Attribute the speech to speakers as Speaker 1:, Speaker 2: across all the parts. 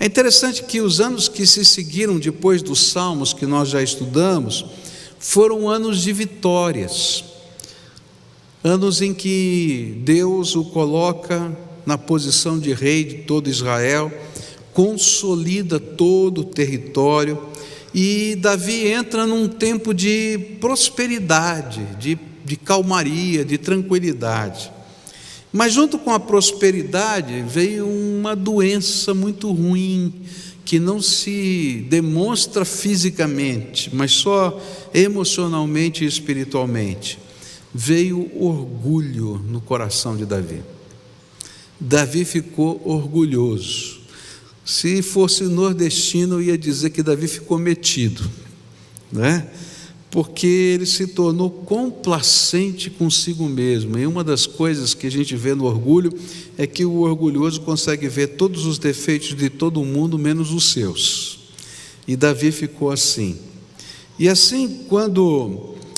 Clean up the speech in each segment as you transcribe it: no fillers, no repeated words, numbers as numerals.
Speaker 1: interessante que os anos que se seguiram depois dos Salmos, que nós já estudamos, foram anos de vitórias, anos em que Deus o coloca na posição de rei de todo Israel, consolida todo o território, e Davi entra num tempo de prosperidade, de calmaria, de tranquilidade. Mas junto com a prosperidade veio uma doença muito ruim, que não se demonstra fisicamente, mas só emocionalmente e espiritualmente. Veio orgulho no coração de Davi. Davi ficou orgulhoso. Se fosse nordestino, eu ia dizer que Davi ficou metido, né? Porque ele se tornou complacente consigo mesmo. E uma das coisas que a gente vê no orgulho é que o orgulhoso consegue ver todos os defeitos de todo mundo, menos os seus. E Davi ficou assim. E assim,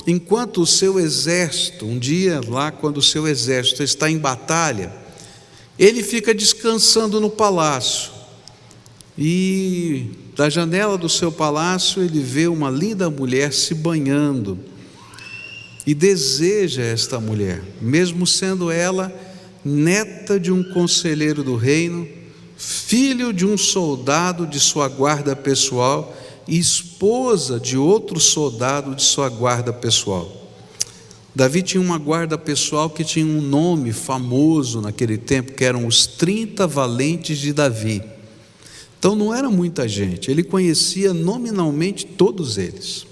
Speaker 1: enquanto o seu exército, um dia lá, quando o seu exército está em batalha, ele fica descansando no palácio. E da janela do seu palácio ele vê uma linda mulher se banhando e deseja esta mulher, mesmo sendo ela neta de um conselheiro do reino, filho de um soldado de sua guarda pessoal e esposa de outro soldado de sua guarda pessoal. Davi tinha uma guarda pessoal que tinha um nome famoso naquele tempo, que eram os 30 valentes de Davi. Então não era muita gente, ele conhecia nominalmente todos eles.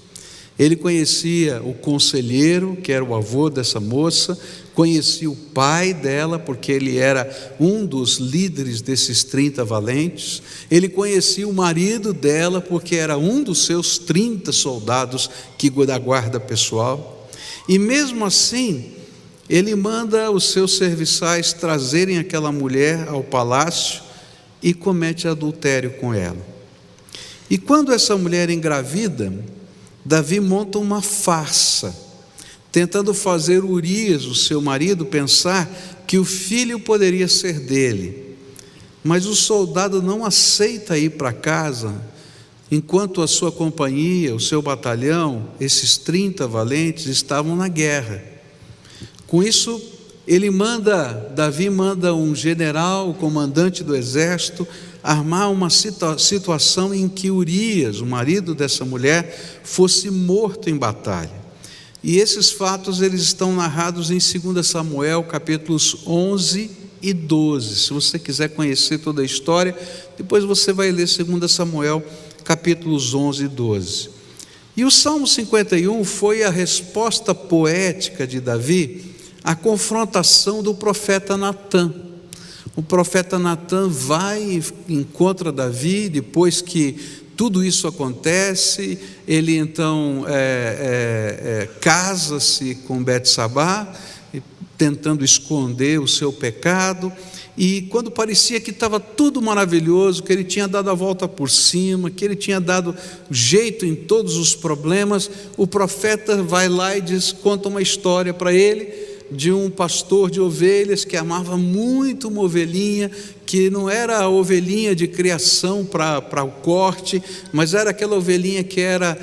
Speaker 1: Ele conhecia o conselheiro, que era o avô dessa moça, conhecia o pai dela, porque ele era um dos líderes desses 30 valentes. Ele conhecia o marido dela, porque era um dos seus 30 soldados da guarda pessoal. E mesmo assim, ele manda os seus serviçais trazerem aquela mulher ao palácio e comete adultério com ela. E quando essa mulher engravida, Davi monta uma farsa, tentando fazer Urias, o seu marido, pensar que o filho poderia ser dele. Mas o soldado não aceita ir para casa, enquanto a sua companhia, o seu batalhão, esses 30 valentes, estavam na guerra. Com isso, Davi manda um general, o comandante do exército, armar uma situação em que Urias, o marido dessa mulher, fosse morto em batalha. E esses fatos eles estão narrados em 2 Samuel, capítulos 11 e 12. Se você quiser conhecer toda a história, depois você vai ler 2 Samuel, capítulos 11 e 12. E o Salmo 51 foi a resposta poética de Davi à confrontação do profeta Natã. O profeta Natã vai e encontra Davi, depois que tudo isso acontece, ele então casa-se com Betsabá, tentando esconder o seu pecado, e quando parecia que estava tudo maravilhoso, que ele tinha dado a volta por cima, que ele tinha dado jeito em todos os problemas, o profeta vai lá e conta uma história para ele, de um pastor de ovelhas que amava muito uma ovelhinha, que não era a ovelhinha de criação para o corte, mas era aquela ovelhinha que era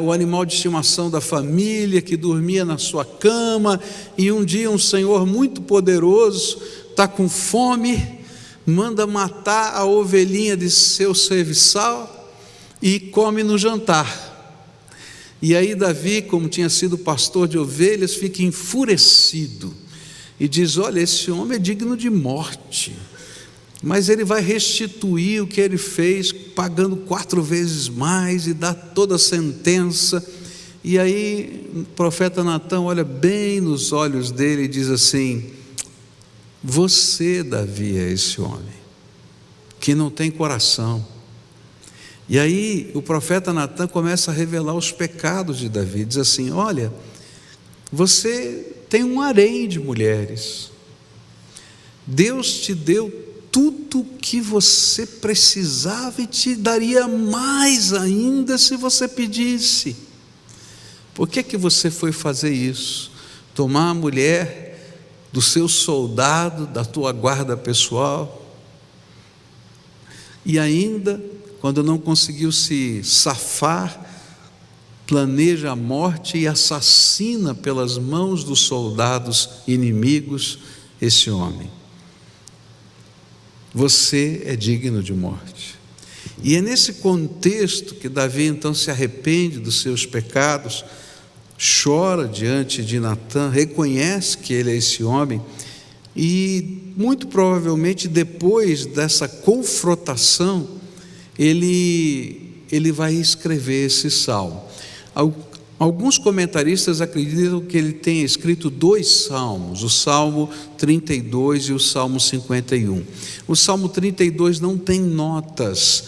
Speaker 1: o animal de estimação da família, que dormia na sua cama, e um dia um senhor muito poderoso está com fome, manda matar a ovelhinha de seu serviçal e come no jantar. E aí Davi, como tinha sido pastor de ovelhas, fica enfurecido e diz: olha, esse homem é digno de morte, mas ele vai restituir o que ele fez, pagando 4 vezes mais, e dá toda a sentença. E aí o profeta Natã olha bem nos olhos dele e diz assim: você, Davi, é esse homem que não tem coração. E aí o profeta Natã começa a revelar os pecados de Davi, diz assim: olha, você tem um harém de mulheres, Deus te deu tudo o que você precisava e te daria mais ainda se você pedisse. Por que você foi fazer isso? Tomar a mulher do seu soldado, da tua guarda pessoal? e ainda, quando não conseguiu se safar, planeja a morte e assassina pelas mãos dos soldados inimigos esse homem. Você é digno de morte. E é nesse contexto que Davi então se arrepende dos seus pecados, chora diante de Natã, reconhece que ele é esse homem, e muito provavelmente depois dessa confrontação, ele vai escrever esse salmo. Alguns comentaristas acreditam que ele tenha escrito 2 salmos, o Salmo 32 e o Salmo 51. O Salmo 32 não tem notas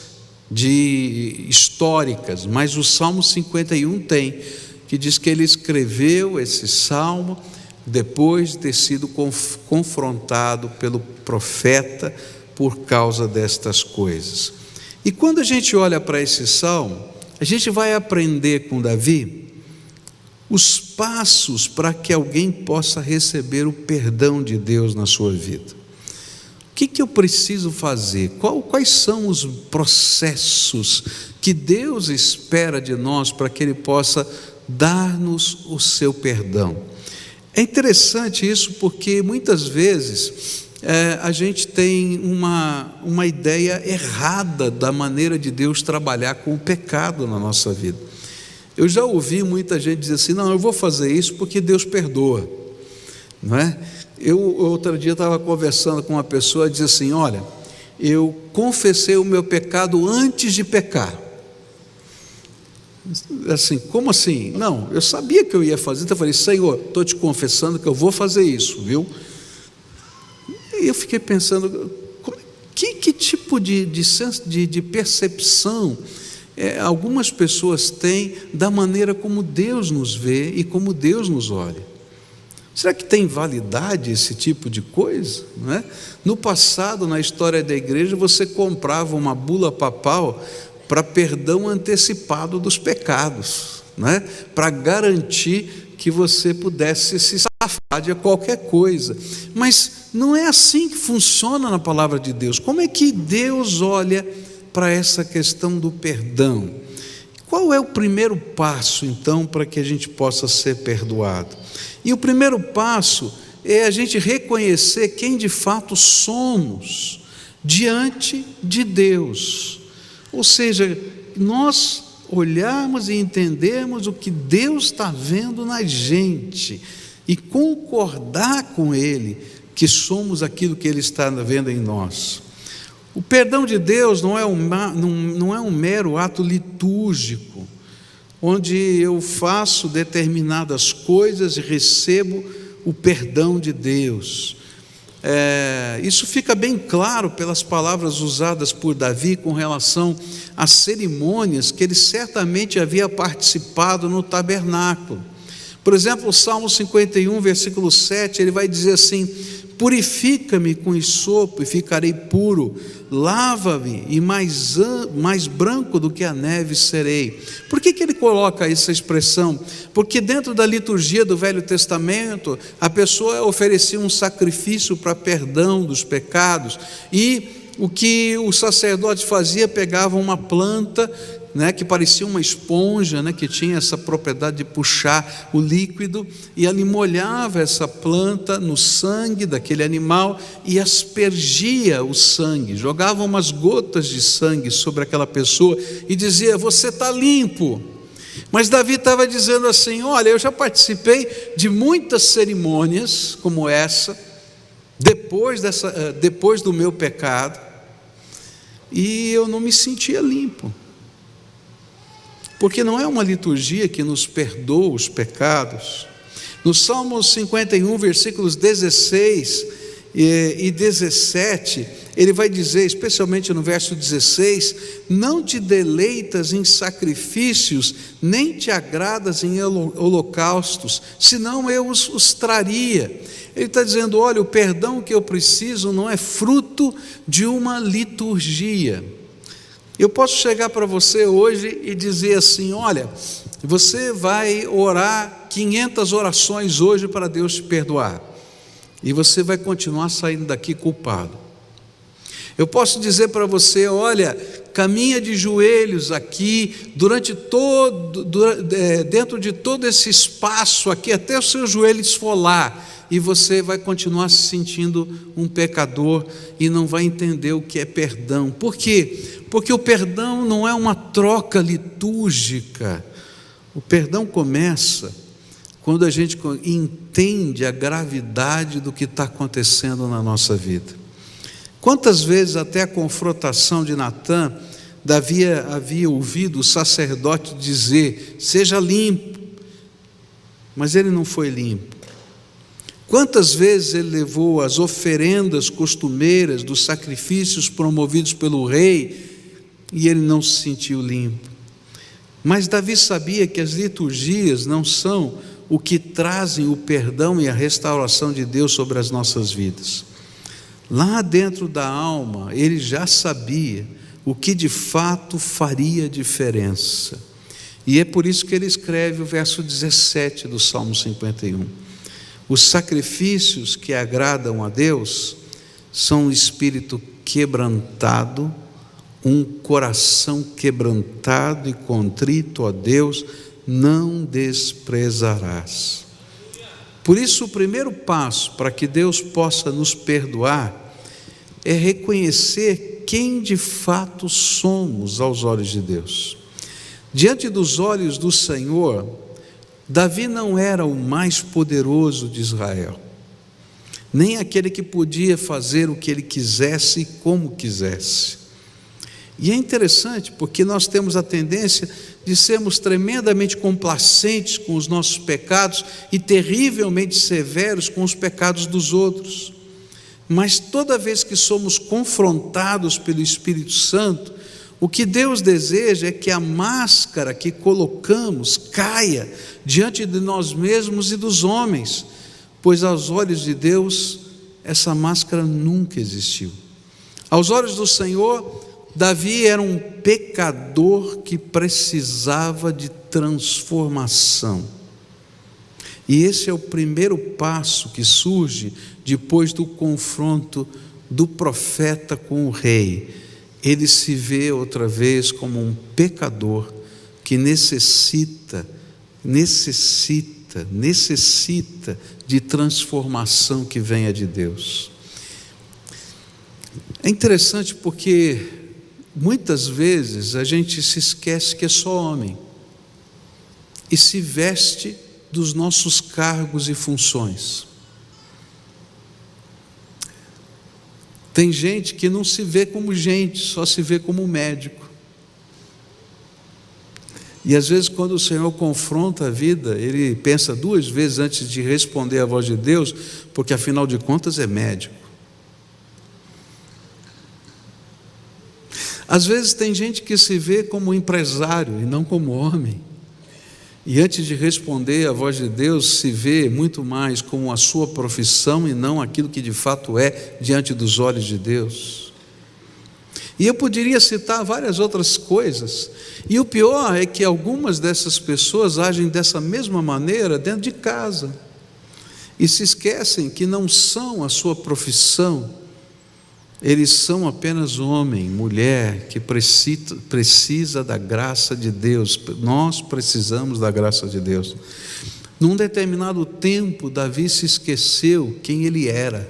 Speaker 1: históricas, mas o Salmo 51 tem, que diz que ele escreveu esse salmo depois de ter sido confrontado pelo profeta por causa destas coisas. E quando a gente olha para esse salmo, a gente vai aprender com Davi os passos para que alguém possa receber o perdão de Deus na sua vida. O que eu preciso fazer? Quais são os processos que Deus espera de nós para que Ele possa dar-nos o seu perdão? É interessante isso porque muitas vezes a gente tem uma ideia errada da maneira de Deus trabalhar com o pecado na nossa vida. Eu já ouvi muita gente dizer assim: não, eu vou fazer isso porque Deus perdoa, não é? Eu outro dia estava conversando com uma pessoa e disse assim: olha, eu confessei o meu pecado antes de pecar. Assim, como assim? Não, eu sabia que eu ia fazer, então eu falei: Senhor, estou te confessando que eu vou fazer isso, viu? E eu fiquei pensando, que tipo de percepção algumas pessoas têm da maneira como Deus nos vê e como Deus nos olha? Será que tem validade esse tipo de coisa? Não é? No passado, na história da igreja, você comprava uma bula papal para perdão antecipado dos pecados, não é? Para garantir que você pudesse se safar de qualquer coisa. Mas não é assim que funciona na palavra de Deus. Como é que Deus olha para essa questão do perdão? Qual é o primeiro passo, então, para que a gente possa ser perdoado? E o primeiro passo é a gente reconhecer quem de fato somos diante de Deus. Ou seja, nós olharmos e entendermos o que Deus está vendo na gente e concordar com Ele que somos aquilo que Ele está vendo em nós. O perdão de Deus não é um mero ato litúrgico, onde eu faço determinadas coisas e recebo o perdão de Deus. Isso fica bem claro pelas palavras usadas por Davi com relação às cerimônias que ele certamente havia participado no tabernáculo. Por exemplo, o Salmo 51, versículo 7, ele vai dizer assim: purifica-me com hisopo e ficarei puro, lava-me e mais branco do que a neve serei. Por que ele coloca essa expressão? Porque dentro da liturgia do Velho Testamento, a pessoa oferecia um sacrifício para perdão dos pecados, e o que o sacerdote fazia, pegava uma planta, que parecia uma esponja, que tinha essa propriedade de puxar o líquido, e ele molhava essa planta no sangue daquele animal e aspergia o sangue, jogava umas gotas de sangue sobre aquela pessoa e dizia: você está limpo. Mas Davi estava dizendo assim: olha, eu já participei de muitas cerimônias como essa, depois do meu pecado, e eu não me sentia limpo. Porque não é uma liturgia que nos perdoa os pecados. No Salmo 51, versículos 16 e 17, ele vai dizer, especialmente no verso 16: não te deleitas em sacrifícios, nem te agradas em holocaustos, senão eu os traria. Ele está dizendo: olha, o perdão que eu preciso não é fruto de uma liturgia. Eu posso chegar para você hoje e dizer assim: olha, você vai orar 500 orações hoje para Deus te perdoar, e você vai continuar saindo daqui culpado. Eu posso dizer para você: olha, caminha de joelhos aqui, dentro de todo esse espaço aqui, até o seu joelho esfolar, e você vai continuar se sentindo um pecador e não vai entender o que é perdão. Por quê? Porque o perdão não é uma troca litúrgica. O perdão começa quando a gente entende a gravidade do que está acontecendo na nossa vida. Quantas vezes até a confrontação de Natã, Davi havia ouvido o sacerdote dizer: seja limpo, mas ele não foi limpo. Quantas vezes ele levou as oferendas costumeiras dos sacrifícios promovidos pelo rei e ele não se sentiu limpo. Mas Davi sabia que as liturgias não são o que trazem o perdão e a restauração de Deus sobre as nossas vidas. Lá dentro da alma, ele já sabia o que de fato faria diferença. E é por isso que ele escreve o verso 17 do Salmo 51. Os sacrifícios que agradam a Deus são um espírito quebrantado, um coração quebrantado e contrito a Deus não desprezarás. Por isso, o primeiro passo para que Deus possa nos perdoar é reconhecer quem de fato somos aos olhos de Deus. Diante dos olhos do Senhor, Davi não era o mais poderoso de Israel, nem aquele que podia fazer o que ele quisesse e como quisesse. E é interessante porque nós temos a tendência de sermos tremendamente complacentes com os nossos pecados e terrivelmente severos com os pecados dos outros. Mas toda vez que somos confrontados pelo Espírito Santo, o que Deus deseja é que a máscara que colocamos caia diante de nós mesmos e dos homens, pois aos olhos de Deus essa máscara nunca existiu. Aos olhos do Senhor, Davi era um pecador que precisava de transformação. E esse é o primeiro passo que surge depois do confronto do profeta com o rei. Ele se vê outra vez como um pecador que necessita de transformação que venha de Deus. É interessante porque muitas vezes a gente se esquece que é só homem e se veste dos nossos cargos e funções. Tem gente que não se vê como gente, só se vê como médico. E às vezes quando o Senhor confronta a vida, ele pensa duas vezes antes de responder à voz de Deus, porque afinal de contas é médico. Às vezes tem gente que se vê como empresário e não como homem. E antes de responder à voz de Deus, se vê muito mais como a sua profissão e não aquilo que de fato é diante dos olhos de Deus. E eu poderia citar várias outras coisas. E o pior é que algumas dessas pessoas agem dessa mesma maneira dentro de casa. E se esquecem que não são a sua profissão. Eles são apenas homem, mulher, que precisa da graça de Deus. Nós precisamos da graça de Deus. Num determinado tempo, Davi se esqueceu quem ele era.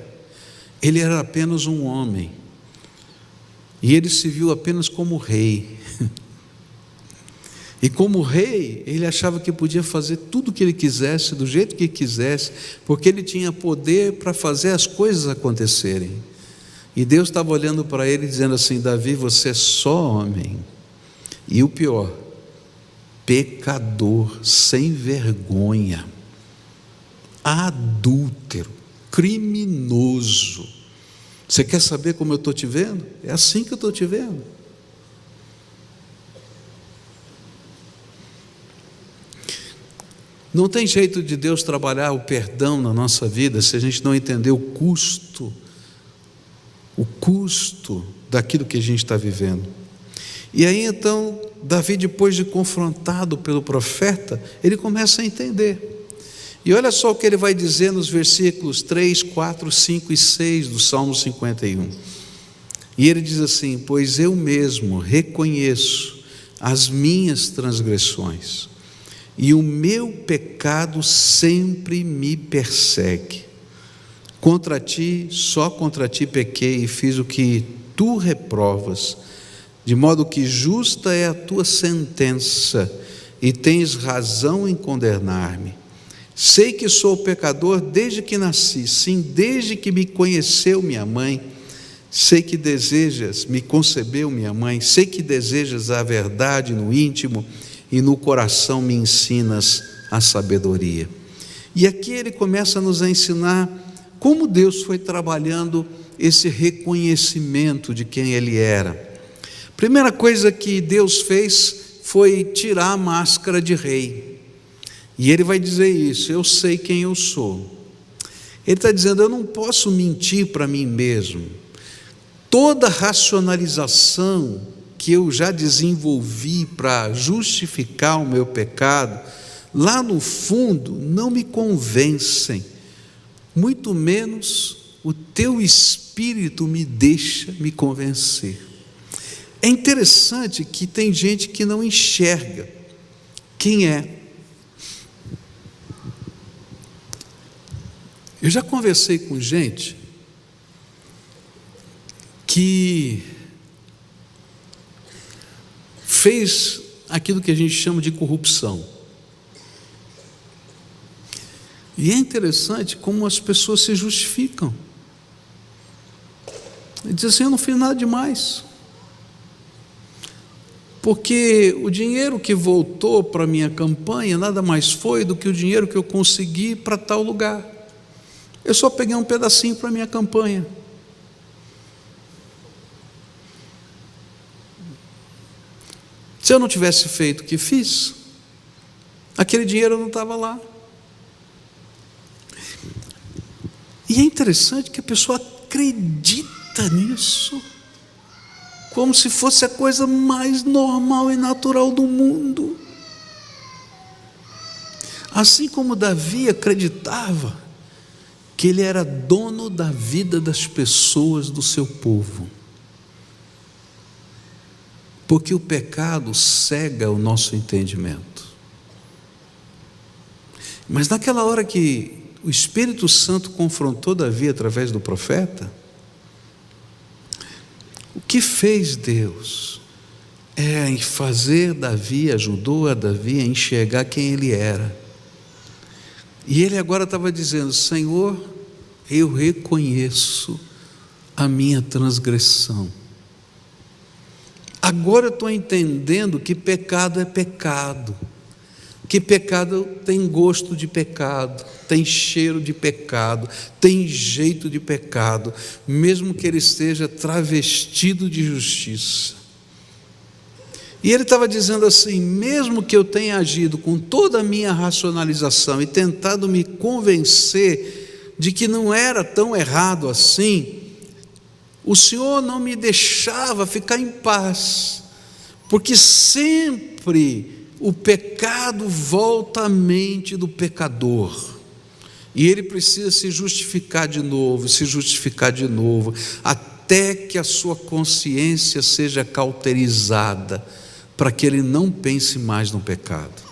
Speaker 1: Ele era apenas um homem. E ele se viu apenas como rei. E como rei, ele achava que podia fazer tudo o que ele quisesse, do jeito que quisesse, porque ele tinha poder para fazer as coisas acontecerem. E Deus estava olhando para ele dizendo assim: Davi, você é só homem. E o pior, pecador, sem vergonha, adúltero, criminoso. Você quer saber como eu estou te vendo? É assim que eu estou te vendo. Não tem jeito de Deus trabalhar o perdão na nossa vida se a gente não entender o custo daquilo que a gente está vivendo. E aí então, Davi, depois de confrontado pelo profeta, ele começa a entender. E olha só o que ele vai dizer nos versículos 3, 4, 5 e 6 do Salmo 51. E ele diz assim: pois eu mesmo reconheço as minhas transgressões, e o meu pecado sempre me persegue. Contra ti, só contra ti pequei e fiz o que tu reprovas, de modo que justa é a tua sentença, e tens razão em condenar-me. Sei que sou pecador desde que nasci, sim, desde que me conheceu minha mãe. Sei que desejas, me concebeu minha mãe, sei que desejas a verdade no íntimo, e no coração me ensinas a sabedoria. E aqui ele começa a nos ensinar como Deus foi trabalhando esse reconhecimento de quem ele era. Primeira coisa que Deus fez foi tirar a máscara de rei. E ele vai dizer isso: eu sei quem eu sou. Ele está dizendo: eu não posso mentir para mim mesmo. Toda racionalização que eu já desenvolvi para justificar o meu pecado, lá no fundo não me convencem, muito menos o teu Espírito me deixa me convencer. É interessante que tem gente que não enxerga quem é. Eu já conversei com gente que fez aquilo que a gente chama de corrupção. E é interessante como as pessoas se justificam. Ele diz assim: eu não fiz nada demais, porque o dinheiro que voltou para a minha campanha nada mais foi do que o dinheiro que eu consegui para tal lugar. Eu só peguei um pedacinho para a minha campanha. Se eu não tivesse feito o que fiz, aquele dinheiro não estava lá. E é interessante que a pessoa acredita nisso, como se fosse a coisa mais normal e natural do mundo. Assim como Davi acreditava que ele era dono da vida das pessoas do seu povo, porque o pecado cega o nosso entendimento. Mas naquela hora que o Espírito Santo confrontou Davi através do profeta, o que fez Deus em fazer Davi, ajudou a Davi a enxergar quem ele era. E ele agora estava dizendo: Senhor, eu reconheço a minha transgressão. Agora eu estou entendendo que pecado é pecado, que pecado tem gosto de pecado, tem cheiro de pecado, tem jeito de pecado, mesmo que ele esteja travestido de justiça. E ele estava dizendo assim: mesmo que eu tenha agido com toda a minha racionalização e tentado me convencer de que não era tão errado assim, o Senhor não me deixava ficar em paz, porque sempre o pecado volta à mente do pecador, e ele precisa se justificar de novo, até que a sua consciência seja cauterizada, para que ele não pense mais no pecado.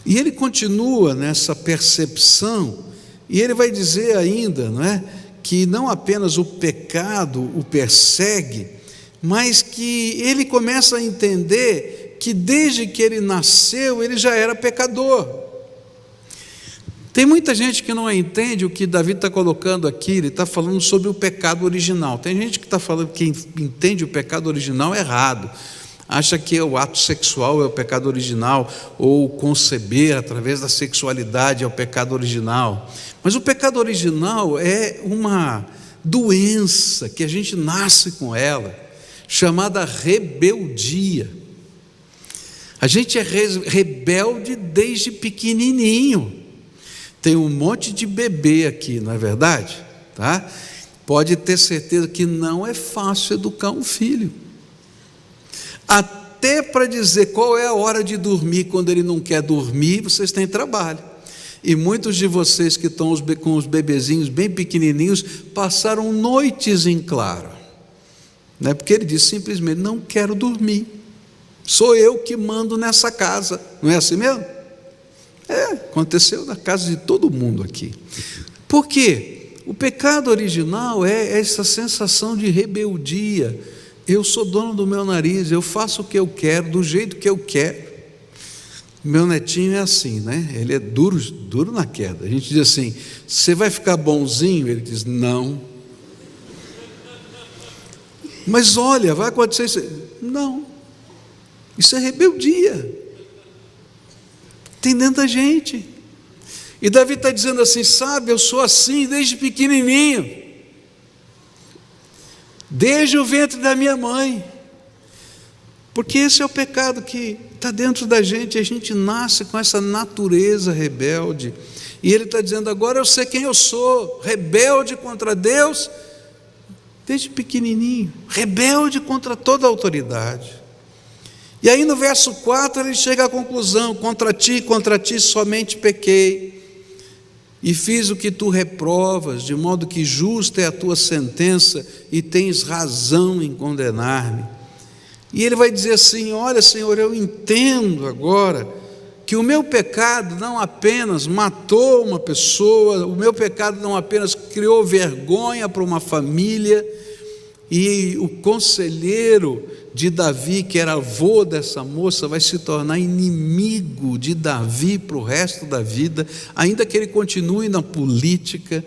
Speaker 1: E ele continua nessa percepção, e ele vai dizer ainda, não é, que não apenas o pecado o persegue, mas que ele começa a entender que desde que ele nasceu, ele já era pecador. Tem muita gente que não entende o que Davi está colocando aqui. Ele está falando sobre o pecado original. Tem gente que está falando que entende o pecado original errado, acha que o ato sexual é o pecado original, ou conceber através da sexualidade é o pecado original. Mas o pecado original é uma doença que a gente nasce com ela, chamada rebeldia. A gente é rebelde desde pequenininho. Tem um monte de bebê aqui, não é verdade? Tá? Pode ter certeza que não é fácil educar um filho. Até para dizer qual é a hora de dormir, quando ele não quer dormir, vocês têm trabalho. E muitos de vocês que estão com os bebezinhos bem pequenininhos passaram noites em claro, né? Porque ele disse simplesmente: não quero dormir, sou eu que mando nessa casa. Não é assim mesmo? Aconteceu na casa de todo mundo aqui. Por quê? O pecado original é essa sensação de rebeldia. Eu sou dono do meu nariz, eu faço o que eu quero, do jeito que eu quero. Meu netinho é assim, né? Ele é duro na queda. A gente diz assim: você vai ficar bonzinho? Ele diz: não. Mas olha, vai acontecer isso. Não. Isso é rebeldia. Tem dentro da gente. E Davi está dizendo assim: sabe, eu sou assim desde pequenininho, desde o ventre da minha mãe. Porque esse é o pecado que está dentro da gente. A gente nasce com essa natureza rebelde. E ele está dizendo: agora eu sei quem eu sou, rebelde contra Deus, desde pequenininho, rebelde contra toda a autoridade. E aí no verso 4 ele chega à conclusão: contra ti somente pequei, e fiz o que tu reprovas, de modo que justa é a tua sentença, e tens razão em condenar-me. E ele vai dizer assim: olha, Senhor, eu entendo agora que o meu pecado não apenas matou uma pessoa, o meu pecado não apenas criou vergonha para uma família, e o conselheiro de Davi, que era avô dessa moça, vai se tornar inimigo de Davi para o resto da vida, ainda que ele continue na política.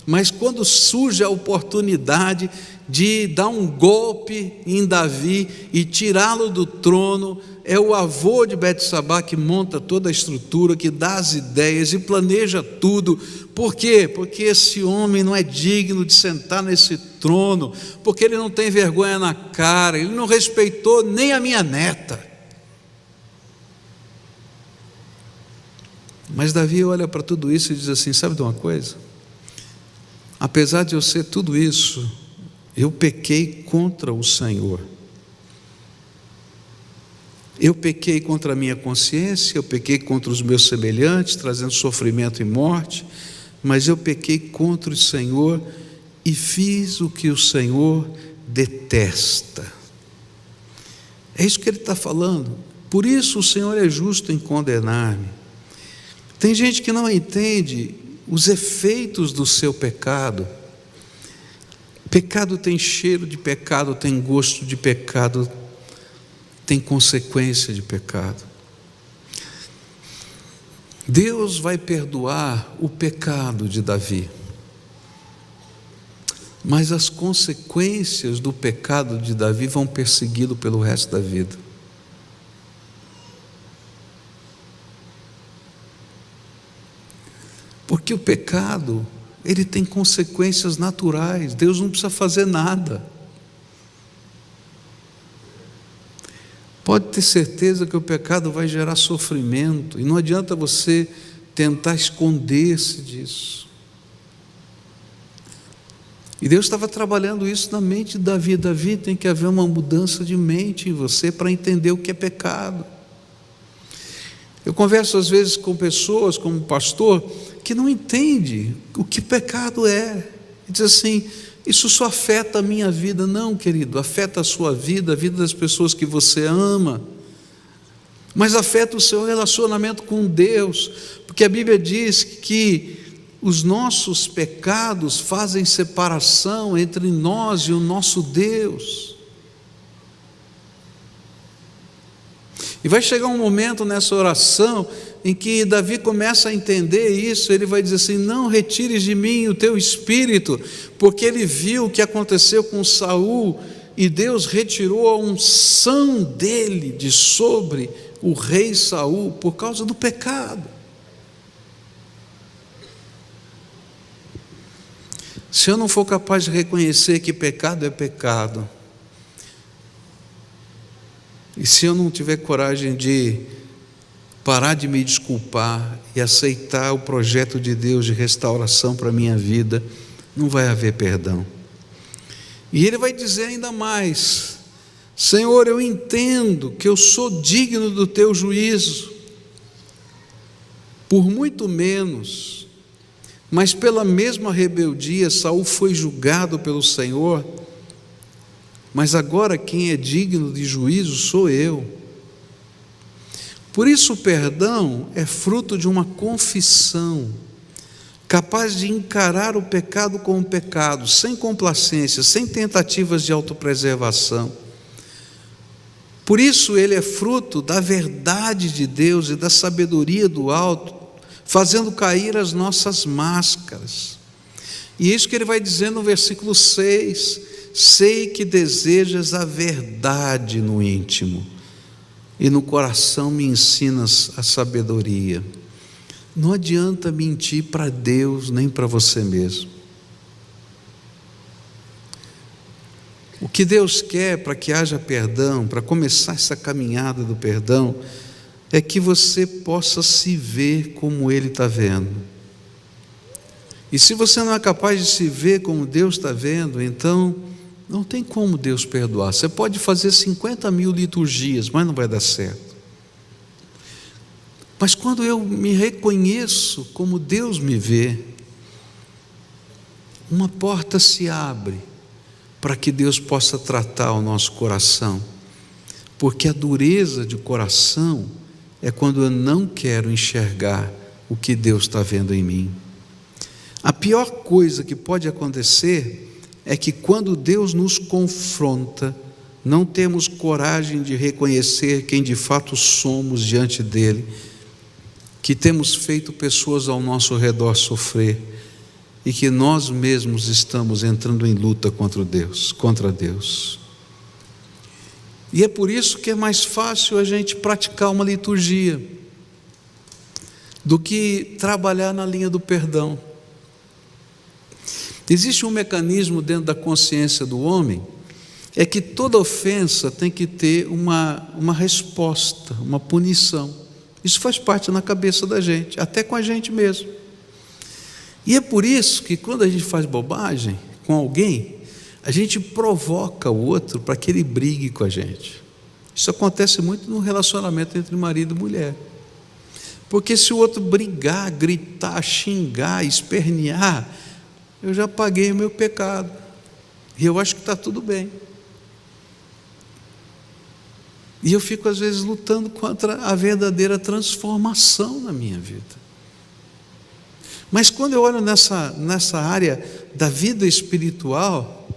Speaker 1: Mas quando surge a oportunidade de dar um golpe em Davi e tirá-lo do trono, é o avô de Betsabá que monta toda a estrutura, que dá as ideias e planeja tudo. Por quê? Porque esse homem não é digno de sentar nesse trono, porque ele não tem vergonha na cara, ele não respeitou nem a minha neta. Mas Davi olha para tudo isso e diz assim: sabe de uma coisa? Apesar de eu ser tudo isso, eu pequei contra o Senhor. Eu pequei contra a minha consciência, eu pequei contra os meus semelhantes, trazendo sofrimento e morte, mas eu pequei contra o Senhor e fiz o que o Senhor detesta. É isso que ele está falando. Por isso o Senhor é justo em condenar-me. Tem gente que não entende os efeitos do seu pecado. Pecado tem cheiro de pecado, tem gosto de pecado, tem consequência de pecado. Deus vai perdoar o pecado de Davi, mas as consequências do pecado de Davi vão persegui-lo pelo resto da vida. Porque o pecado, ele tem consequências naturais. Deus não precisa fazer nada. Pode ter certeza que o pecado vai gerar sofrimento, e não adianta você tentar esconder-se disso. E Deus estava trabalhando isso na mente de Davi. Davi, tem que haver uma mudança de mente em você para entender o que é pecado. Eu converso às vezes com pessoas, como pastor, que não entende o que pecado é. E diz assim: isso só afeta a minha vida. Não, querido, afeta a sua vida, a vida das pessoas que você ama, mas afeta o seu relacionamento com Deus, porque a Bíblia diz que os nossos pecados fazem separação entre nós e o nosso Deus. E vai chegar um momento nessa oração em que Davi começa a entender isso. Ele vai dizer assim: não retires de mim o teu espírito, porque ele viu o que aconteceu com Saul, e Deus retirou a unção dele de sobre o rei Saul por causa do pecado. Se eu não for capaz de reconhecer que pecado é pecado, e se eu não tiver coragem de parar de me desculpar e aceitar o projeto de Deus de restauração para a minha vida, não vai haver perdão. E ele vai dizer ainda mais: Senhor, eu entendo que eu sou digno do teu juízo, Por muito menos, mas pela mesma rebeldia, Saul foi julgado pelo Senhor, mas agora quem é digno de juízo sou eu. Por isso o perdão é fruto de uma confissão, capaz de encarar o pecado como pecado, sem complacência, sem tentativas de autopreservação. Por isso ele é fruto da verdade de Deus e da sabedoria do alto, fazendo cair as nossas máscaras. E é isso que ele vai dizer no versículo 6: sei que desejas a verdade no íntimo, e no coração me ensinas a sabedoria. Não adianta mentir para Deus nem para você mesmo. O que Deus quer para que haja perdão, para começar essa caminhada do perdão, é que você possa se ver como Ele está vendo. E se você não é capaz de se ver como Deus está vendo, então não tem como Deus perdoar. Você pode fazer 50.000 liturgias, mas não vai dar certo. Mas quando eu me reconheço como Deus me vê, uma porta se abre para que Deus possa tratar o nosso coração, porque a dureza de coração é quando eu não quero enxergar o que Deus está vendo em mim. A pior coisa que pode acontecer é que quando Deus nos confronta, não temos coragem de reconhecer quem de fato somos diante dEle, que temos feito pessoas ao nosso redor sofrer e que nós mesmos estamos entrando em luta contra Deus. E é por isso que é mais fácil a gente praticar uma liturgia do que trabalhar na linha do perdão. Existe um mecanismo dentro da consciência do homem, é que toda ofensa tem que ter uma resposta, uma punição. Isso faz parte na cabeça da gente, até com a gente mesmo. E é por isso que quando a gente faz bobagem com alguém, a gente provoca o outro para que ele brigue com a gente. Isso acontece muito no relacionamento entre marido e mulher. Porque se o outro brigar, gritar, xingar, espernear, eu já paguei o meu pecado. E eu acho que está tudo bem. E eu fico às vezes lutando contra a verdadeira transformação na minha vida. Mas quando eu olho nessa área da vida espiritual,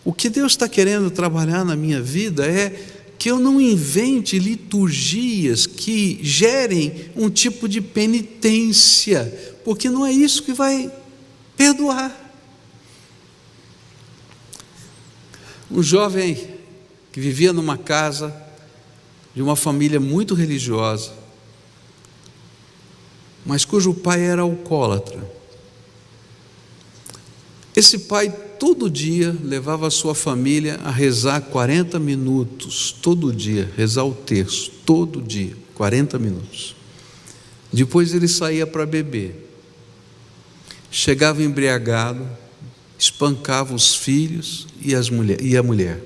Speaker 1: o que Deus está querendo trabalhar na minha vida é que eu não invente liturgias que gerem um tipo de penitência, porque não é isso que vai perdoar. Um jovem que vivia numa casa de uma família muito religiosa, mas cujo pai era alcoólatra. Esse pai todo dia levava a sua família a rezar 40 minutos, todo dia, rezar o terço, todo dia, 40 minutos. Depois ele saía para beber, chegava embriagado, espancava os filhos e a mulher.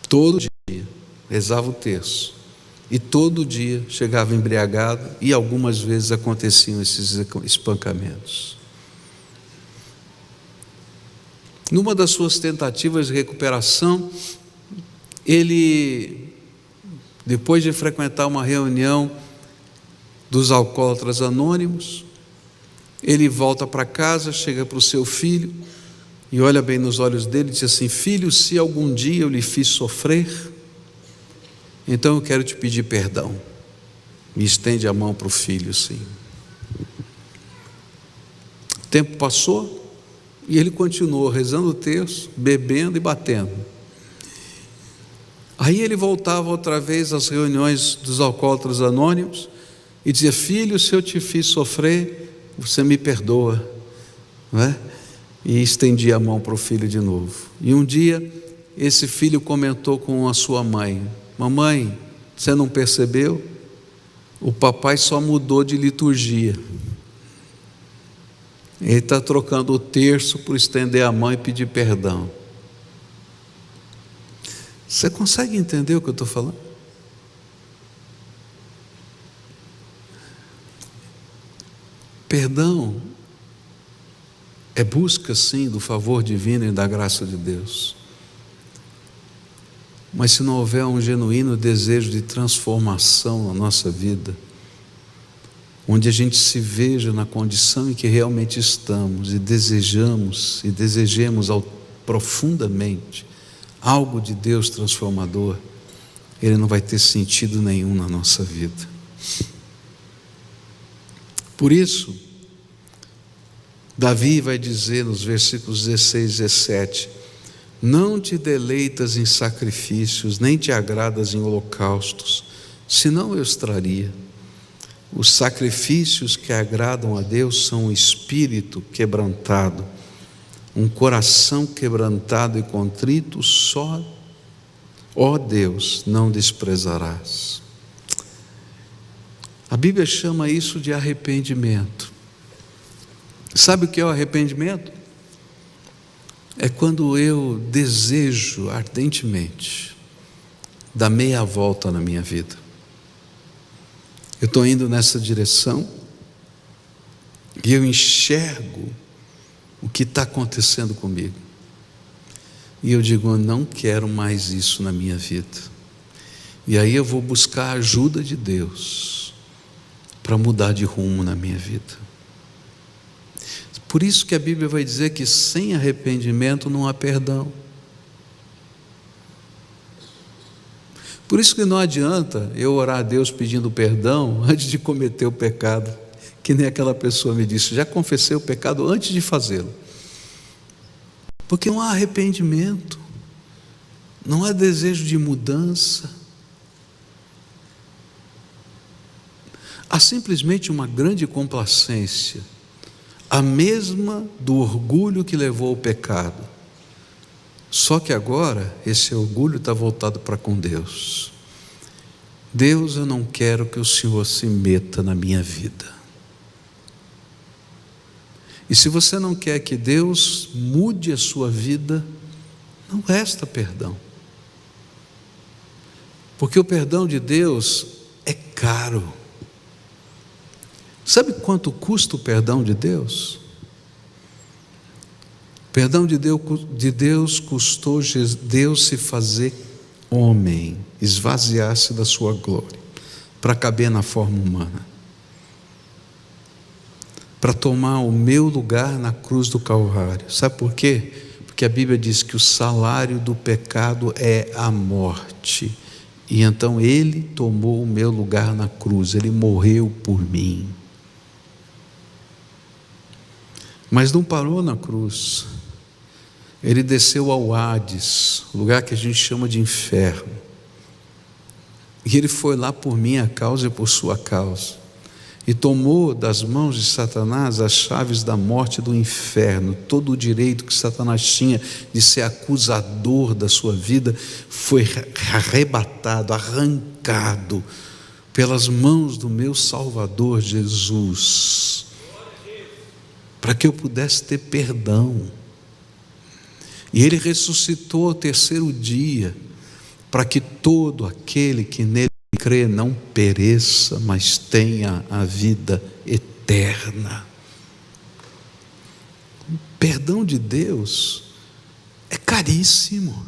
Speaker 1: Todo dia rezava o terço e todo dia chegava embriagado e algumas vezes aconteciam esses espancamentos. Numa das suas tentativas de recuperação, ele, depois de frequentar uma reunião dos alcoólatras anônimos, ele volta para casa, chega para o seu filho e olha bem nos olhos dele e diz assim: filho, se algum dia eu lhe fiz sofrer, então eu quero te pedir perdão. Me estende a mão para o filho, sim. O tempo passou e ele continuou rezando o terço, bebendo e batendo. Aí ele voltava outra vez às reuniões dos alcoólatras anônimos e dizia: filho, se eu te fiz sofrer, você me perdoa, não é? E estendia a mão para o filho de novo. E um dia esse filho comentou com a sua mãe: mamãe, você não percebeu? O papai só mudou de liturgia. Ele está trocando o terço por estender a mão e pedir perdão. Você consegue entender o que eu estou falando? Perdão é busca, sim, do favor divino e da graça de Deus. Mas se não houver um genuíno desejo de transformação na nossa vida, onde a gente se veja na condição em que realmente estamos e desejemos profundamente algo de Deus transformador, ele não vai ter sentido nenhum na nossa vida. Por isso, Davi vai dizer nos versículos 16 e 17: não te deleitas em sacrifícios, nem te agradas em holocaustos, senão eu os traria. Os sacrifícios que agradam a Deus são um espírito quebrantado, um coração quebrantado e contrito, só, ó Deus, não desprezarás. A Bíblia chama isso de arrependimento. Sabe o que é o arrependimento? É quando eu desejo ardentemente dar meia volta na minha vida. Eu estou indo nessa direção e eu enxergo o que está acontecendo comigo. E eu digo, eu não quero mais isso na minha vida. E aí eu vou buscar a ajuda de Deus para mudar de rumo na minha vida. Por isso que a Bíblia vai dizer que sem arrependimento não há perdão. Por isso que não adianta eu orar a Deus pedindo perdão antes de cometer o pecado, que nem aquela pessoa me disse, já confessei o pecado antes de fazê-lo. Porque não há arrependimento, não há desejo de mudança. Há simplesmente uma grande complacência, a mesma do orgulho que levou ao pecado. Só que agora esse orgulho está voltado para com Deus. Deus, eu não quero que o Senhor se meta na minha vida. E se você não quer que Deus mude a sua vida, não resta perdão. Porque o perdão de Deus é caro. Sabe quanto custa o perdão de Deus? O perdão de Deus custou Deus se fazer homem, esvaziar-se da sua glória, para caber na forma humana, para tomar o meu lugar na cruz do Calvário. Sabe por quê? Porque a Bíblia diz que o salário do pecado é a morte. E então Ele tomou o meu lugar na cruz, Ele morreu por mim. Mas não parou na cruz. Ele desceu ao Hades, o lugar que a gente chama de inferno. E Ele foi lá por minha causa e por sua causa. E tomou das mãos de Satanás as chaves da morte e do inferno. Todo o direito que Satanás tinha de ser acusador da sua vida foi arrebatado, arrancado pelas mãos do meu Salvador Jesus, para que eu pudesse ter perdão. E Ele ressuscitou ao terceiro dia, para que todo aquele que nele crê não pereça, mas tenha a vida eterna. O perdão de Deus é caríssimo.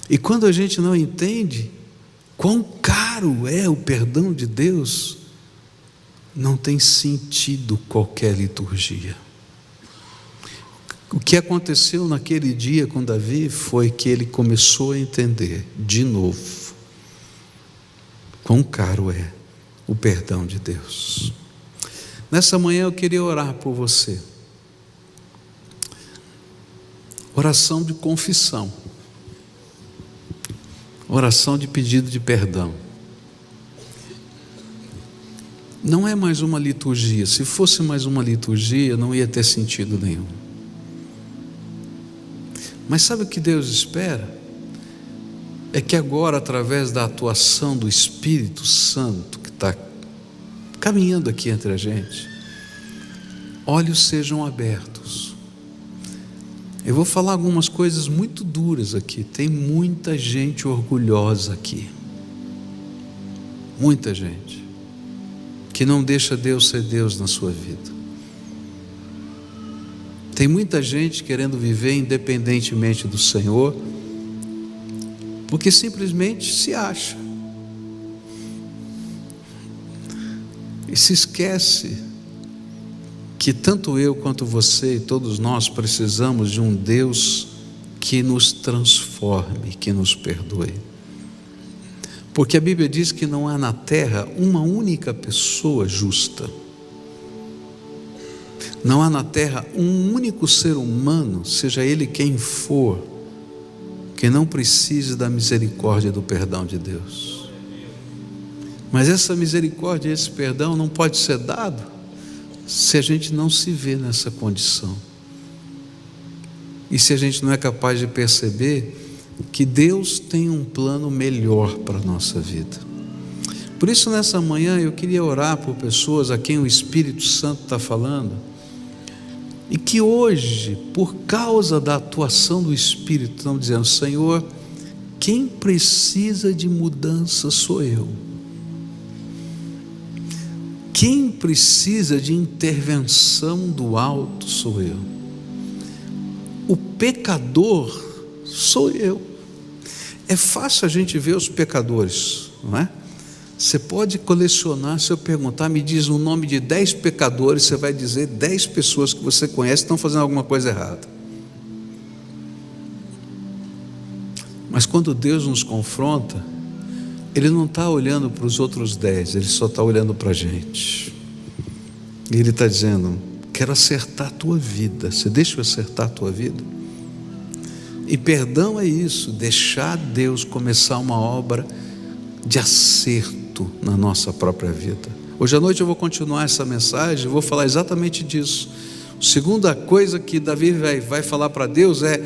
Speaker 1: E quando a gente não entende quão caro é o perdão de Deus, não tem sentido qualquer liturgia. O que aconteceu naquele dia com Davi foi que ele começou a entender de novo quão caro é o perdão de Deus. Nessa manhã eu queria orar por você. Oração de confissão. Oração de pedido de perdão. Não é mais uma liturgia. Se fosse mais uma liturgia, não ia ter sentido nenhum. Mas sabe o que Deus espera? É que agora, através da atuação do Espírito Santo, que está caminhando aqui entre a gente, olhos sejam abertos. Eu vou falar algumas coisas muito duras aqui. Tem muita gente orgulhosa aqui. Muita gente que não deixa Deus ser Deus na sua vida. Tem muita gente querendo viver independentemente do Senhor, porque simplesmente se acha. E se esquece que tanto eu quanto você e todos nós precisamos de um Deus que nos transforme, que nos perdoe. Porque a Bíblia diz que não há na terra uma única pessoa justa. Não há na terra um único ser humano, seja ele quem for, que não precise da misericórdia e do perdão de Deus. Mas essa misericórdia e esse perdão não pode ser dado se a gente não se vê nessa condição. E se a gente não é capaz de perceber que Deus tem um plano melhor para a nossa vida. Por isso, nessa manhã, eu queria orar por pessoas a quem o Espírito Santo está falando, e que hoje, por causa da atuação do Espírito, estão dizendo: Senhor, quem precisa de mudança sou eu. Quem precisa de intervenção do alto sou eu. O pecador sou eu. É fácil a gente ver os pecadores, não é? Você pode colecionar, se eu perguntar, me diz o nome de 10 pecadores, você vai dizer 10 pessoas que você conhece que estão fazendo alguma coisa errada. Mas quando Deus nos confronta, Ele não está olhando para os outros 10, Ele só está olhando para a gente. E Ele está dizendo: quero acertar a tua vida. Você deixa eu acertar a tua vida? E perdão é isso, deixar Deus começar uma obra de acerto na nossa própria vida. Hoje à noite eu vou continuar essa mensagem, eu vou falar exatamente disso. A segunda coisa que Davi vai falar para Deus é: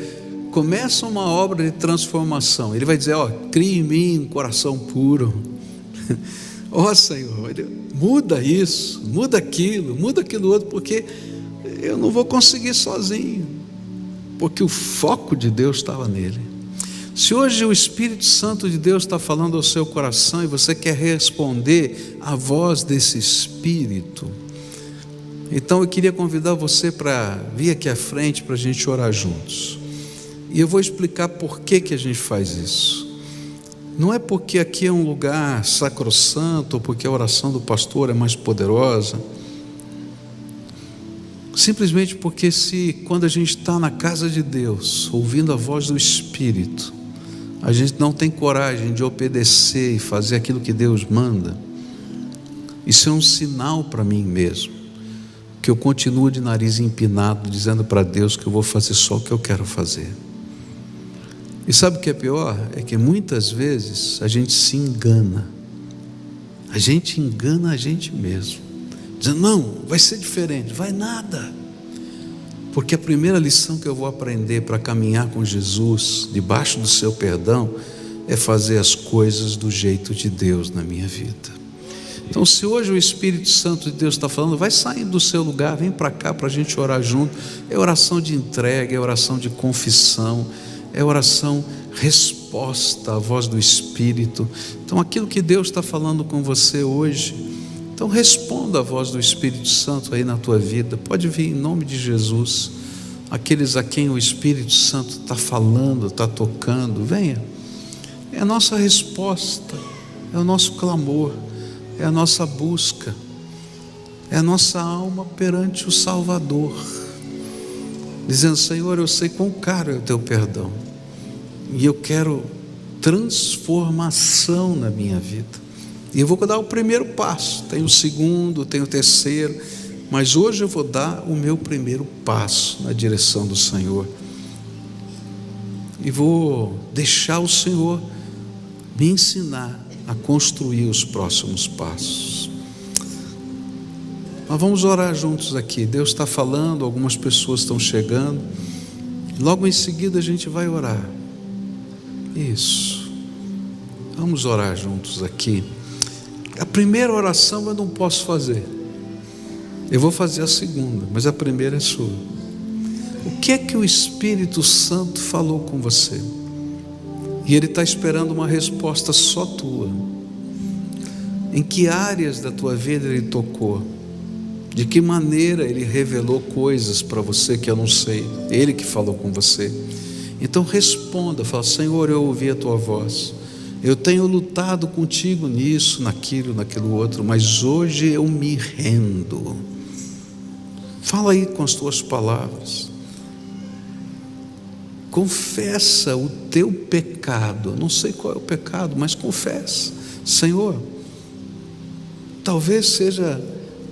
Speaker 1: começa uma obra de transformação. Ele vai dizer: cria em mim um coração puro. Senhor, muda isso, muda aquilo outro, porque eu não vou conseguir sozinho, porque o foco de Deus estava nele. Se hoje o Espírito Santo de Deus está falando ao seu coração e você quer responder à voz desse Espírito, então eu queria convidar você para vir aqui à frente para a gente orar juntos. E eu vou explicar por que a gente faz isso. Não é porque aqui é um lugar sacrossanto, ou porque a oração do pastor é mais poderosa. Simplesmente porque quando a gente está na casa de Deus, ouvindo a voz do Espírito, a gente não tem coragem de obedecer e fazer aquilo que Deus manda, isso é um sinal para mim mesmo, que eu continuo de nariz empinado, dizendo para Deus que eu vou fazer só o que eu quero fazer. E sabe o que é pior? É que muitas vezes a gente se engana. A gente engana a gente mesmo, dizendo: não, vai ser diferente. Vai nada. Porque a primeira lição que eu vou aprender para caminhar com Jesus, debaixo do seu perdão, é fazer as coisas do jeito de Deus na minha vida. Então, se hoje o Espírito Santo de Deus está falando, vai saindo do seu lugar, vem para cá para a gente orar junto. É oração de entrega, é oração de confissão, é oração resposta à voz do Espírito. Então, aquilo que Deus está falando com você hoje, então responda à voz do Espírito Santo aí na tua vida. Pode vir em nome de Jesus. Aqueles a quem o Espírito Santo está falando, está tocando, venha. É a nossa resposta, é o nosso clamor, é a nossa busca, é a nossa alma perante o Salvador, dizendo: Senhor, eu sei quão caro é o teu perdão, e eu quero transformação na minha vida. E eu vou dar o primeiro passo, tem o segundo, tem o terceiro, mas hoje eu vou dar o meu primeiro passo na direção do Senhor, e vou deixar o Senhor me ensinar a construir os próximos passos. Nós vamos orar juntos aqui. Deus está falando, algumas pessoas estão chegando, logo em seguida a gente vai orar. Isso, vamos orar juntos aqui. A primeira oração eu não posso fazer, eu vou fazer a segunda, mas a primeira é sua. O que é que o Espírito Santo falou com você? E Ele está esperando uma resposta só tua. Em que áreas da tua vida Ele tocou? De que maneira Ele revelou coisas para você que eu não sei? Ele que falou com você. Então responda, fala: Senhor, eu ouvi a tua voz, eu tenho lutado contigo nisso, naquilo outro, mas hoje eu me rendo. Fala aí com as tuas palavras. Confessa o teu pecado. Não sei qual é o pecado, mas confessa. Senhor, talvez seja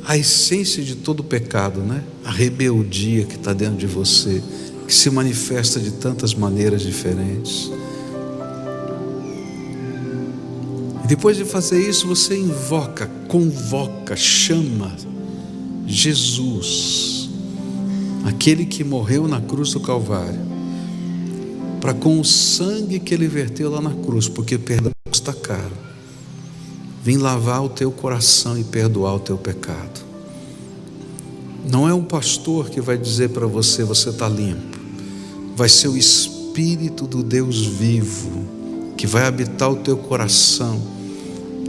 Speaker 1: a essência de todo pecado, né? A rebeldia que está dentro de você, que se manifesta de tantas maneiras diferentes. E depois de fazer isso, você invoca, convoca, chama Jesus, aquele que morreu na cruz do Calvário, para com o sangue que Ele verteu lá na cruz, porque perdão custa caro, vim lavar o teu coração e perdoar o teu pecado. Não é um pastor que vai dizer para você: você está limpo. Vai ser o Espírito do Deus vivo que vai habitar o teu coração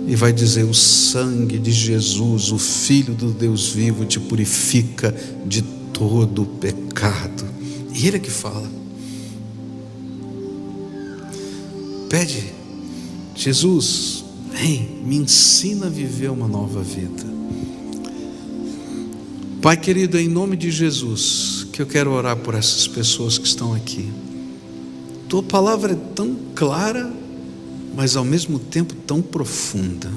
Speaker 1: e vai dizer: o sangue de Jesus, o Filho do Deus vivo, te purifica de todo o pecado. E Ele é que fala. Pede: Jesus, vem, me ensina a viver uma nova vida. Pai querido, em nome de Jesus, que eu quero orar por essas pessoas que estão aqui. Tua palavra é tão clara, mas ao mesmo tempo tão profunda.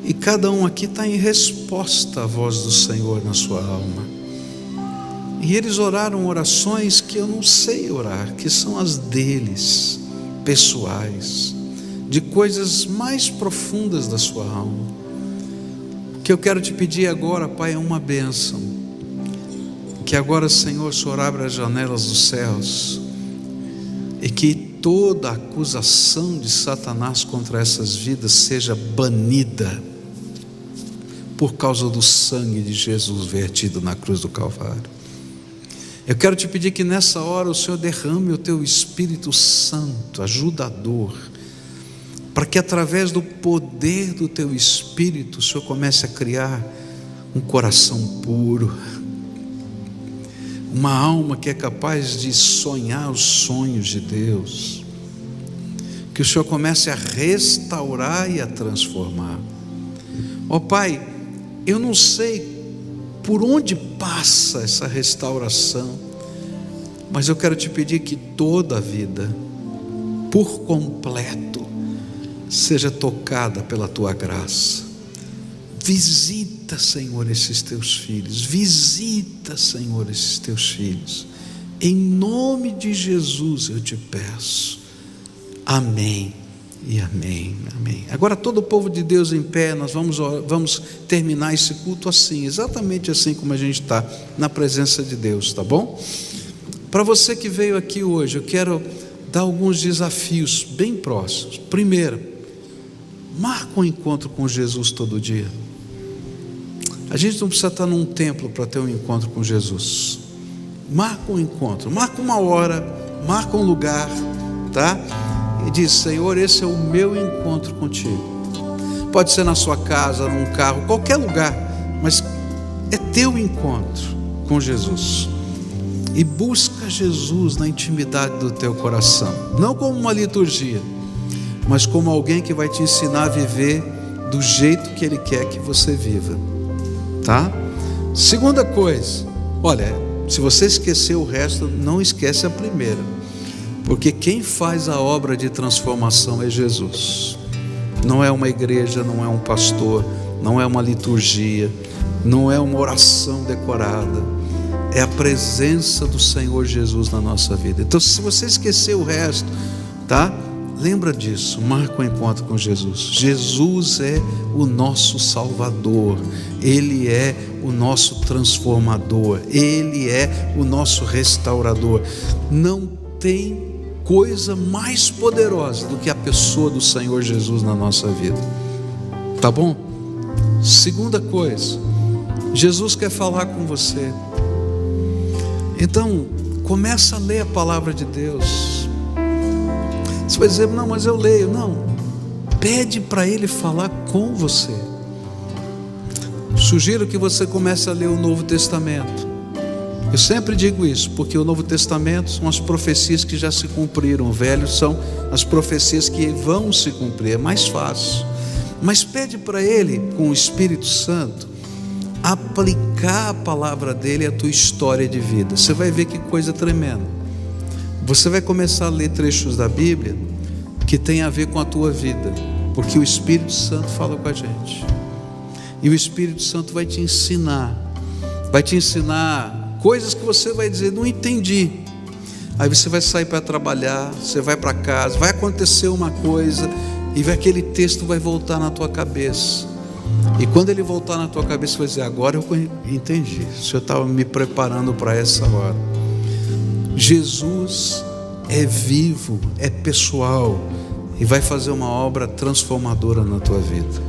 Speaker 1: E cada um aqui está em resposta à voz do Senhor na sua alma. E eles oraram orações que eu não sei orar, que são as deles, pessoais, de coisas mais profundas da sua alma. O que eu quero te pedir agora, Pai, é uma bênção. Que agora, Senhor, o Senhor abra as janelas dos céus e que toda acusação de Satanás contra essas vidas seja banida por causa do sangue de Jesus vertido na cruz do Calvário. Eu quero te pedir que nessa hora o Senhor derrame o teu Espírito Santo, ajudador, para que através do poder do teu Espírito o Senhor comece a criar um coração puro, uma alma que é capaz de sonhar os sonhos de Deus, que o Senhor comece a restaurar e a transformar. Ó Pai, eu não sei por onde passa essa restauração, mas eu quero te pedir que toda a vida, por completo, seja tocada pela tua graça. Visita, Senhor, esses teus filhos. Visita, Senhor, esses teus filhos. Em nome de Jesus eu te peço. Amém e amém, amém. Agora todo o povo de Deus em pé, nós vamos terminar esse culto assim, exatamente assim como a gente está na presença de Deus, tá bom? Para você que veio aqui hoje, eu quero dar alguns desafios bem próximos. Primeiro, marca um encontro com Jesus todo dia. A gente não precisa estar num templo para ter um encontro com Jesus. Marca um encontro, marca uma hora, marca um lugar, tá? E diz: Senhor, esse é o meu encontro contigo. Pode ser na sua casa, num carro, qualquer lugar, mas é teu encontro com Jesus. E busca Jesus na intimidade do teu coração, não como uma liturgia, mas como alguém que vai te ensinar a viver do jeito que Ele quer que você viva, tá? Segunda coisa, olha, se você esquecer o resto, não esquece a primeira, porque quem faz a obra de transformação é Jesus. Não é uma igreja, não é um pastor, não é uma liturgia, não é uma oração decorada, é a presença do Senhor Jesus na nossa vida. Então, se você esquecer o resto, tá? Lembra disso, marca um encontro com Jesus. Jesus é o nosso Salvador, Ele é o nosso transformador, Ele é o nosso restaurador. Não tem coisa mais poderosa do que a pessoa do Senhor Jesus na nossa vida, tá bom? Segunda coisa, Jesus quer falar com você. Então, começa a ler a palavra de Deus. Você vai dizer: não, mas eu leio. Não, pede para Ele falar com você. Sugiro que você comece a ler o Novo Testamento. Eu sempre digo isso, porque o Novo Testamento são as profecias que já se cumpriram, o Velho são as profecias que vão se cumprir, é mais fácil. Mas pede para Ele, com o Espírito Santo, aplicar a palavra dele à tua história de vida. Você vai ver que coisa tremenda. Você vai começar a ler trechos da Bíblia que tem a ver com a tua vida, porque o Espírito Santo fala com a gente. E o Espírito Santo vai te ensinar coisas que você vai dizer, não entendi. Aí você vai sair para trabalhar, você vai para casa, vai acontecer uma coisa, e aquele texto vai voltar na tua cabeça. E quando ele voltar na tua cabeça, você vai dizer, agora eu entendi, o Senhor estava me preparando para essa hora. Jesus é vivo, é pessoal, e vai fazer uma obra transformadora na tua vida.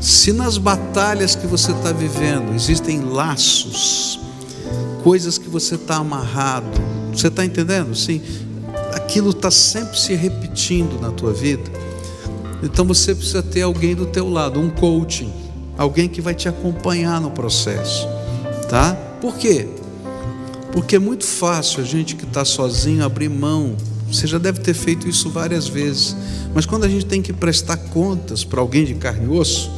Speaker 1: Se nas batalhas que você está vivendo existem laços, coisas que você está amarrado, você está entendendo? Sim, aquilo está sempre se repetindo na tua vida. Então você precisa ter alguém do teu lado, um coaching, alguém que vai te acompanhar no processo, tá? Por quê? Porque é muito fácil a gente que está sozinho abrir mão. Você já deve ter feito isso várias vezes, mas quando a gente tem que prestar contas para alguém de carne e osso,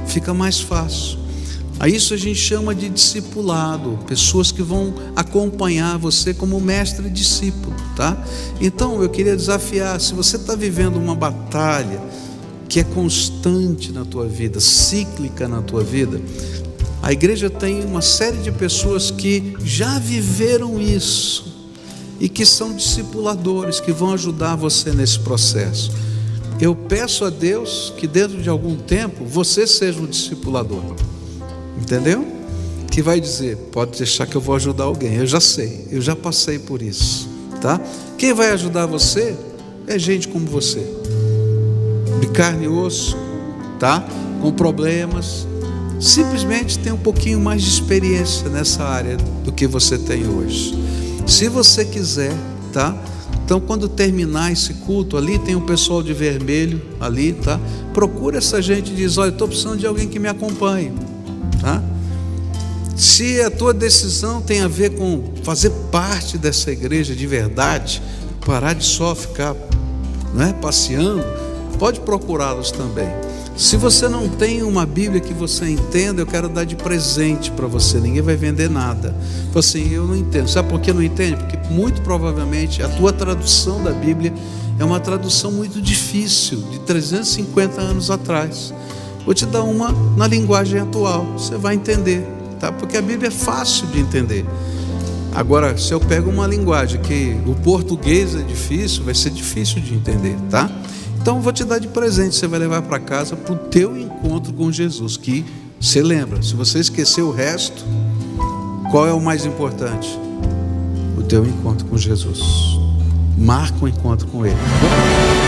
Speaker 1: fica mais fácil. A isso a gente chama de discipulado, pessoas que vão acompanhar você como mestre e discípulo, tá? Então eu queria desafiar, se você está vivendo uma batalha que é constante na tua vida, cíclica na tua vida, a igreja tem uma série de pessoas que já viveram isso e que são discipuladores, que vão ajudar você nesse processo. Eu peço a Deus que dentro de algum tempo você seja um discipulador, entendeu? Que vai dizer, pode deixar que eu vou ajudar alguém, eu já sei, eu já passei por isso, tá? Quem vai ajudar você é gente como você, de carne e osso, tá? Com problemas, simplesmente tem um pouquinho mais de experiência nessa área do que você tem hoje. Se você quiser, tá? Então quando terminar esse culto, ali tem um pessoal de vermelho ali, tá? Procura essa gente e diz, olha, estou precisando de alguém que me acompanhe, tá? Se a tua decisão tem a ver com fazer parte dessa igreja de verdade, parar de só ficar, passeando, pode procurá-los também. Se você não tem uma Bíblia que você entenda, eu quero dar de presente para você. Ninguém vai vender nada. Fala assim, eu não entendo. Sabe por que não entende? Porque muito provavelmente a tua tradução da Bíblia é uma tradução muito difícil, de 350 anos atrás. Vou te dar uma na linguagem atual, você vai entender, tá? Porque a Bíblia é fácil de entender. Agora, se eu pego uma linguagem que o português é difícil, vai ser difícil de entender, tá? Então vou te dar de presente, você vai levar para casa para o teu encontro com Jesus, que você lembra, se você esquecer o resto, qual é o mais importante? O teu encontro com Jesus. Marca um encontro com Ele, tá bom?